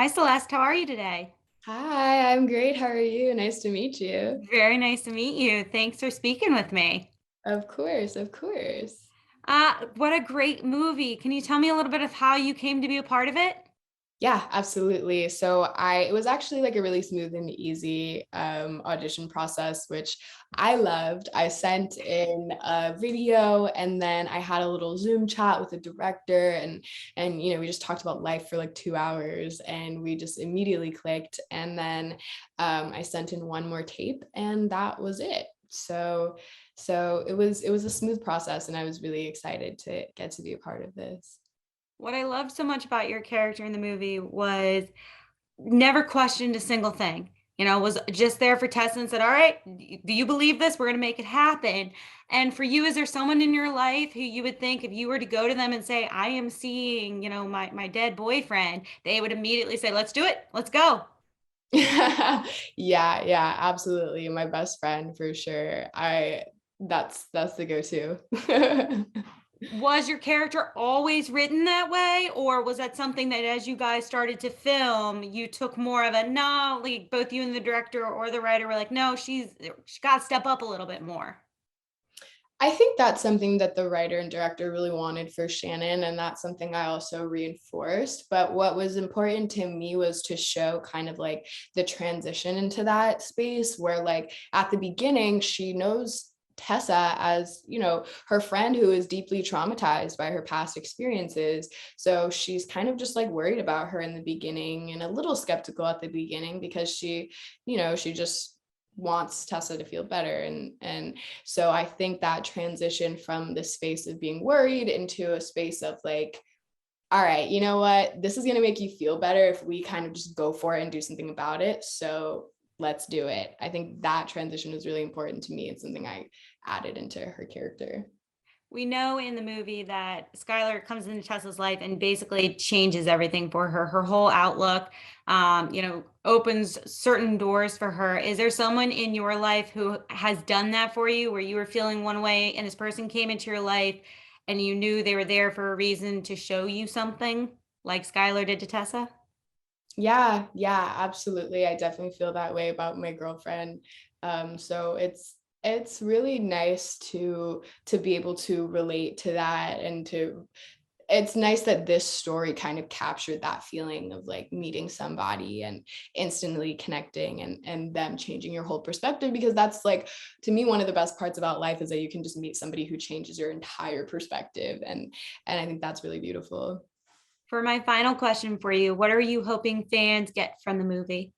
Hi, Celeste. How are you today? Hi, I'm great. How are you? Nice to meet you. Very nice to meet you. Thanks for speaking with me. Of course, of course. What a great movie. Can you tell me a little bit of how you came to be a part of it? Yeah, absolutely. It was actually like a really smooth and easy audition process, which I loved. I sent in a video and then I had a little Zoom chat with the director and we just talked about life for like 2 hours and we just immediately clicked. And then I sent in one more tape and that was it. So it was a smooth process and I was really excited to get to be a part of this. What I loved so much about your character in the movie was never questioned a single thing. Was just there for Tessa and said, "All right, do you believe this? We're going to make it happen." And for you, is there someone in your life who you would think if you were to go to them and say, "I am seeing, my dead boyfriend," they would immediately say, "Let's do it. Let's go." Yeah, yeah, absolutely. My best friend for sure. That's the go-to. Was your character always written that way, or was that something that as you guys started to film, you took more of a no, like both you and the director or the writer were like, no, she got to step up a little bit more. I think that's something that the writer and director really wanted for Shannon, and that's something I also reinforced. But what was important to me was to show kind of like the transition into that space where, like, at the beginning, she knows Tessa as, her friend who is deeply traumatized by her past experiences. So she's kind of just like worried about her in the beginning and a little skeptical at the beginning because she just wants Tessa to feel better and so I think that transition from the space of being worried into a space of like, all right, you know what? This is going to make you feel better if we kind of just go for it and do something about it. So let's do it. I think that transition was really important to me. It's something I added into her character. We know in the movie that Skylar comes into Tessa's life and basically changes everything for her. Her whole outlook, opens certain doors for her. Is there someone in your life who has done that for you, where you were feeling one way and this person came into your life and you knew they were there for a reason to show you something, like Skylar did to Tessa? Yeah, yeah, absolutely. I definitely feel that way about my girlfriend. So it's really nice to be able to relate to that and to it's nice that this story kind of captured that feeling of like meeting somebody and instantly connecting and them changing your whole perspective because that's like to me one of the best parts about life is that you can just meet somebody who changes your entire perspective and I think that's really beautiful. For my final question for you, what are you hoping fans get from the movie?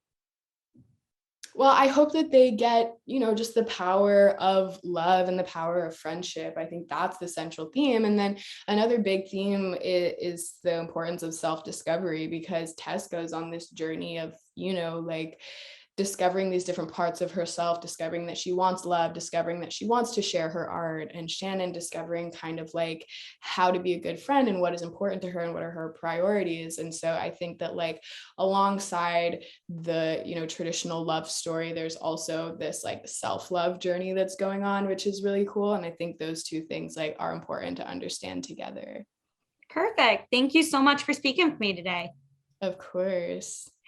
Well, I hope that they get, just the power of love and the power of friendship. I think that's the central theme. And then another big theme is the importance of self discovery because Tess goes on this journey of, like discovering these different parts of herself, discovering that she wants love, discovering that she wants to share her art, and Shannon discovering kind of like how to be a good friend and what is important to her and what are her priorities. And so I think that like alongside the, traditional love story, there's also this like self-love journey that's going on, which is really cool. And I think those two things like are important to understand together. Perfect. Thank you so much for speaking with me today. Of course.